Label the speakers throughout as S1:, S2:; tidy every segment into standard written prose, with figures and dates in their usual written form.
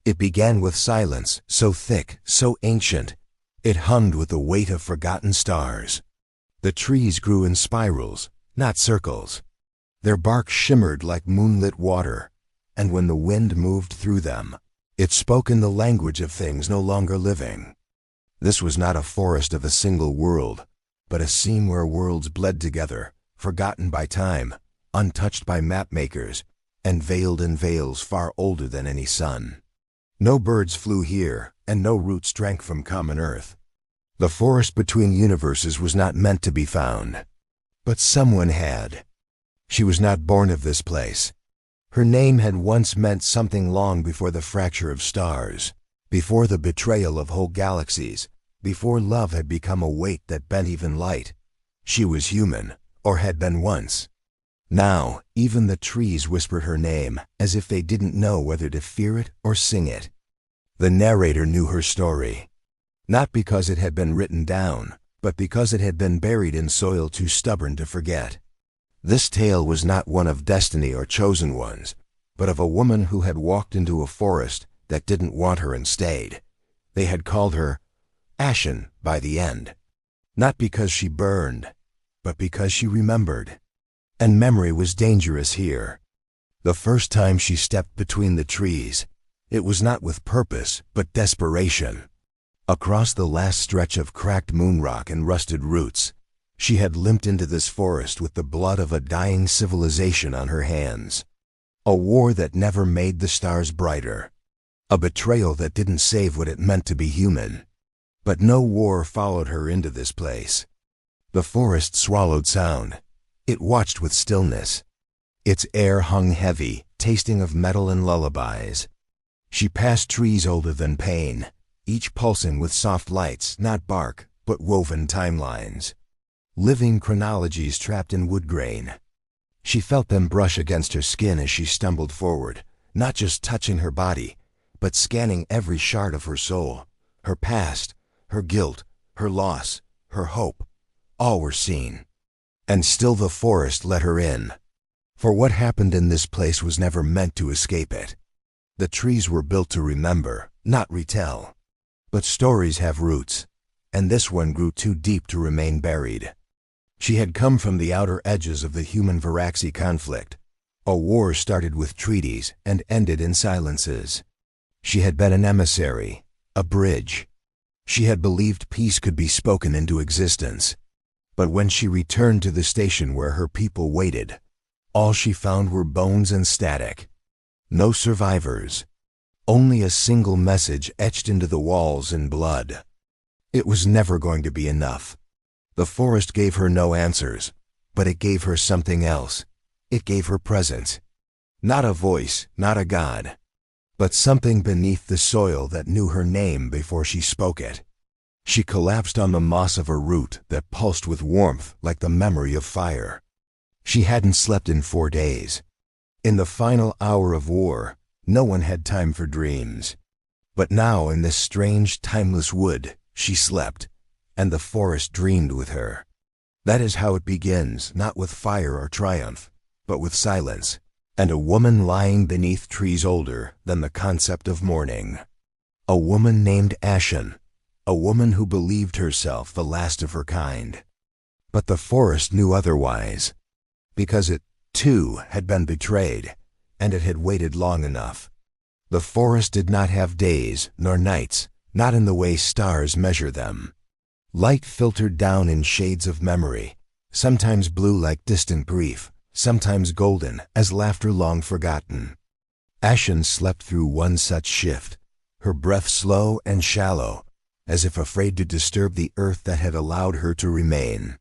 S1: It began with silence, so thick, so ancient. It hummed with the weight of forgotten stars. The trees grew in spirals, not circles. Their bark shimmered like moonlit water, and when the wind moved through them, it spoke in the language of things no longer living. This was not a forest of a single world, but a scene where worlds bled together, forgotten by time, untouched by map-makers, and veiled in veils far older than any sun. No birds flew here, and no roots drank from common earth. The forest between universes was not meant to be found. But someone had. She was not born of this place. Her name had once meant something long before the fracture of stars, before the betrayal of whole galaxies, before love had become a weight that bent even light. She was human, or had been once. Now, even the trees whispered her name, as if they didn't know whether to fear it or sing it. The narrator knew her story, not because it had been written down, but because it had been buried in soil too stubborn to forget. This tale was not one of destiny or chosen ones, but of a woman who had walked into a forest that didn't want her and stayed. They had called her Ashen by the end, not because she burned, but because she remembered. And memory was dangerous here. The first time she stepped between the trees, it was not with purpose, but desperation. Across the last stretch of cracked moonrock and rusted roots, she had limped into this forest with the blood of a dying civilization on her hands. A war that never made the stars brighter. A betrayal that didn't save what it meant to be human. But no war followed her into this place. The forest swallowed sound. It watched with stillness. Its air hung heavy, tasting of metal and lullabies. She passed trees older than pain, each pulsing with soft lights, not bark, but woven timelines. Living chronologies trapped in wood grain. She felt them brush against her skin as she stumbled forward, not just touching her body, but scanning every shard of her soul. Her past, her guilt, her loss, her hope, all were seen. And still the forest let her in. For what happened in this place was never meant to escape it. The trees were built to remember, not retell. But stories have roots, and this one grew too deep to remain buried. She had come from the outer edges of the human-Varaxi conflict. A war started with treaties and ended in silences. She had been an emissary, a bridge. She had believed peace could be spoken into existence. But when she returned to the station where her people waited, all she found were bones and static. No survivors. Only a single message etched into the walls in blood. It was never going to be enough. The forest gave her no answers, but it gave her something else. It gave her presence. Not a voice, not a god, but something beneath the soil that knew her name before she spoke it. She collapsed on the moss of a root that pulsed with warmth like the memory of fire. She hadn't slept in 4 days. In the final hour of war, no one had time for dreams. But now in this strange, timeless wood, she slept, and the forest dreamed with her. That is how it begins, not with fire or triumph, but with silence, and a woman lying beneath trees older than the concept of morning. A woman named Ashen. A woman who believed herself the last of her kind. But the forest knew otherwise, because it, too, had been betrayed, and it had waited long enough. The forest did not have days nor nights, not in the way stars measure them. Light filtered down in shades of memory, sometimes blue like distant grief, sometimes golden as laughter long forgotten. Ashen slept through one such shift, her breath slow and shallow, as if afraid to disturb the earth that had allowed her to remain.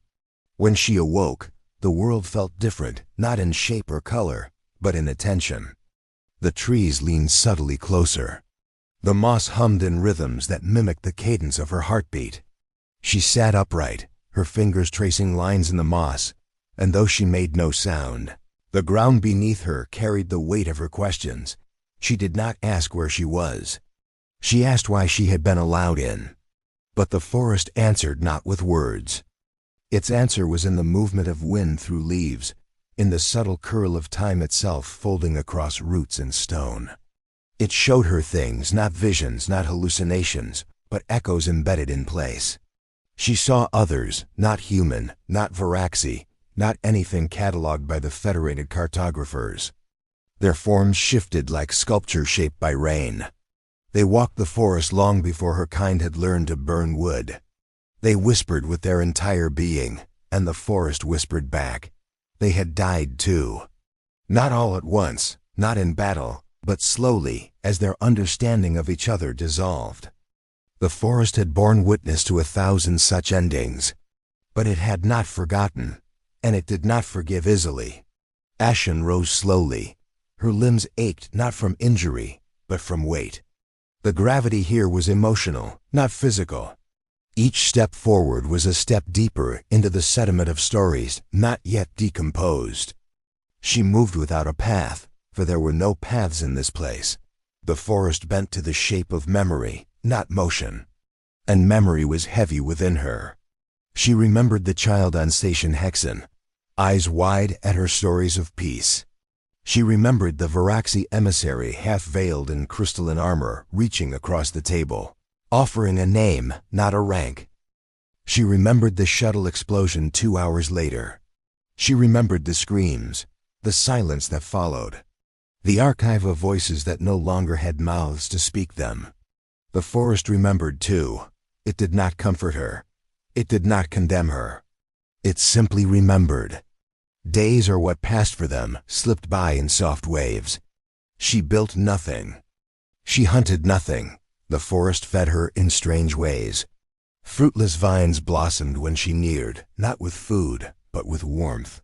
S1: When she awoke, the world felt different, not in shape or color, but in attention. The trees leaned subtly closer. The moss hummed in rhythms that mimicked the cadence of her heartbeat. She sat upright, her fingers tracing lines in the moss, and though she made no sound, the ground beneath her carried the weight of her questions. She did not ask where she was. She asked why she had been allowed in. But the forest answered not with words. Its answer was in the movement of wind through leaves, in the subtle curl of time itself folding across roots and stone. It showed her things, not visions, not hallucinations, but echoes embedded in place. She saw others, not human, not Varaxi, not anything catalogued by the federated cartographers. Their forms shifted like sculpture shaped by rain. They walked the forest long before her kind had learned to burn wood. They whispered with their entire being, and the forest whispered back. They had died too. Not all at once, not in battle, but slowly, as their understanding of each other dissolved. The forest had borne witness to 1,000 such endings. But it had not forgotten, and it did not forgive easily. Ashen rose slowly. Her limbs ached not from injury, but from weight. The gravity here was emotional, not physical. Each step forward was a step deeper into the sediment of stories not yet decomposed. She moved without a path, for there were no paths in this place. The forest bent to the shape of memory, not motion. And memory was heavy within her. She remembered the child on Station Hexen, eyes wide at her stories of peace. She remembered the Varaxi emissary half-veiled in crystalline armor reaching across the table, offering a name, not a rank. She remembered the shuttle explosion 2 hours later. She remembered the screams, the silence that followed, the archive of voices that no longer had mouths to speak them. The forest remembered too. It did not comfort her. It did not condemn her. It simply remembered. Days or what passed for them slipped by in soft waves. She built nothing. She hunted nothing. The forest fed her in strange ways. Fruitless vines blossomed when she neared, not with food, but with warmth.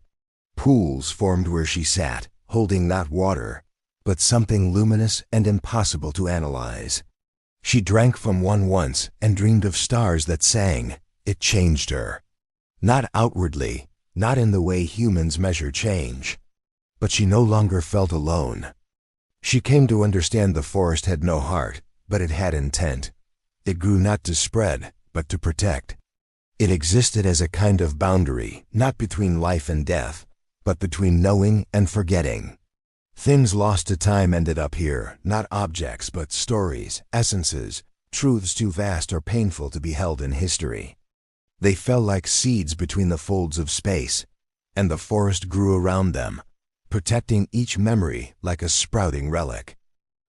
S1: Pools formed where she sat, holding not water, but something luminous and impossible to analyze. She drank from one once and dreamed of stars that sang. It changed her. Not outwardly, not in the way humans measure change. But she no longer felt alone. She came to understand the forest had no heart, but it had intent. It grew not to spread, but to protect. It existed as a kind of boundary, not between life and death, but between knowing and forgetting. Things lost to time ended up here, not objects, but stories, essences, truths too vast or painful to be held in history. They fell like seeds between the folds of space, and the forest grew around them, protecting each memory like a sprouting relic.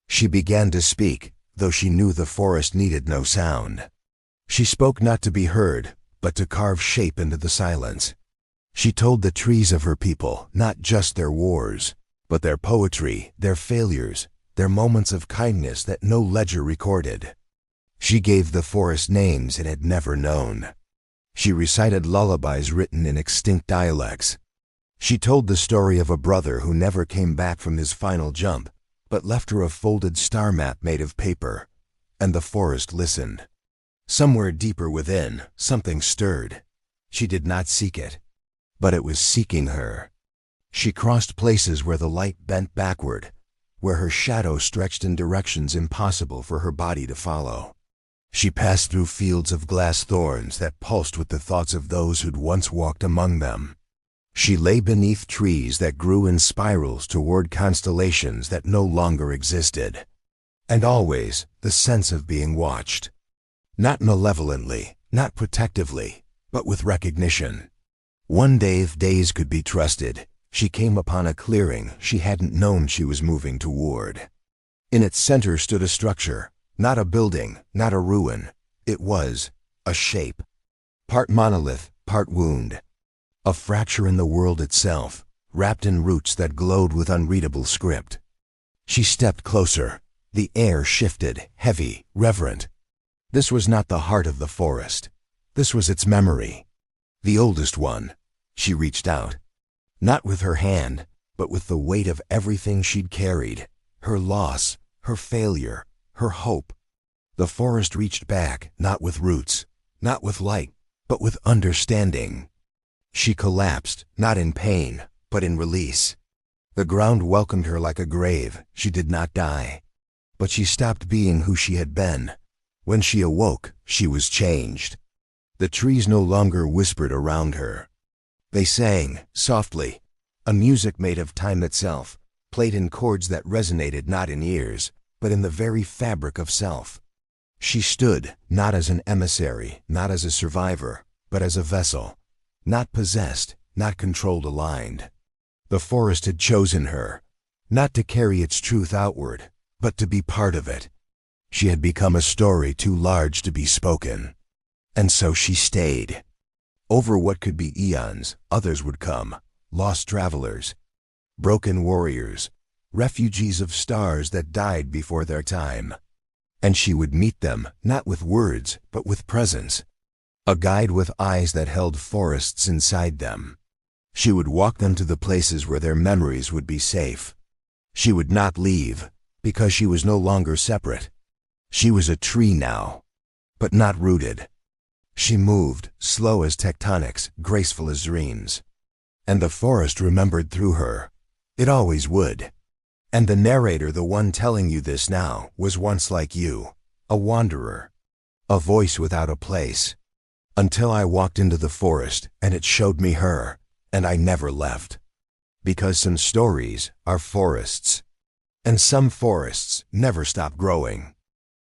S1: She began to speak, though she knew the forest needed no sound. She spoke not to be heard, but to carve shape into the silence. She told the trees of her people not just their wars, but their poetry, their failures, their moments of kindness that no ledger recorded. She gave the forest names it had never known. She recited lullabies written in extinct dialects. She told the story of a brother who never came back from his final jump, but left her a folded star map made of paper, and the forest listened. Somewhere deeper within, something stirred. She did not seek it, but it was seeking her. She crossed places where the light bent backward, where her shadow stretched in directions impossible for her body to follow. She passed through fields of glass thorns that pulsed with the thoughts of those who'd once walked among them. She lay beneath trees that grew in spirals toward constellations that no longer existed. And always the sense of being watched. Not malevolently, not protectively, but with recognition. One day, if days could be trusted, she came upon a clearing she hadn't known she was moving toward. In its center stood a structure, not a building, not a ruin. It was a shape. Part monolith, part wound. A fracture in the world itself, wrapped in roots that glowed with unreadable script. She stepped closer. The air shifted, heavy, reverent. This was not the heart of the forest. This was its memory. The oldest one. She reached out. Not with her hand, but with the weight of everything she'd carried. Her loss, her failure, her hope. The forest reached back, not with roots, not with light, but with understanding. She collapsed, not in pain, but in release. The ground welcomed her like a grave. She did not die. But she stopped being who she had been. When she awoke, she was changed. The trees no longer whispered around her. They sang, softly, a music made of time itself, played in chords that resonated not in ears, but in the very fabric of self. She stood, not as an emissary, not as a survivor, but as a vessel, not possessed, not controlled, aligned. The forest had chosen her, not to carry its truth outward, but to be part of it. She had become a story too large to be spoken. And so she stayed. Over what could be eons, others would come, lost travelers, broken warriors, refugees of stars that died before their time. And she would meet them, not with words, but with presence. A guide with eyes that held forests inside them. She would walk them to the places where their memories would be safe. She would not leave, because she was no longer separate. She was a tree now, but not rooted. She moved, slow as tectonics, graceful as dreams. And the forest remembered through her. It always would. And the narrator, the one telling you this now, was once like you, a wanderer, a voice without a place. Until I walked into the forest, and it showed me her, and I never left. Because some stories are forests, and some forests never stop growing.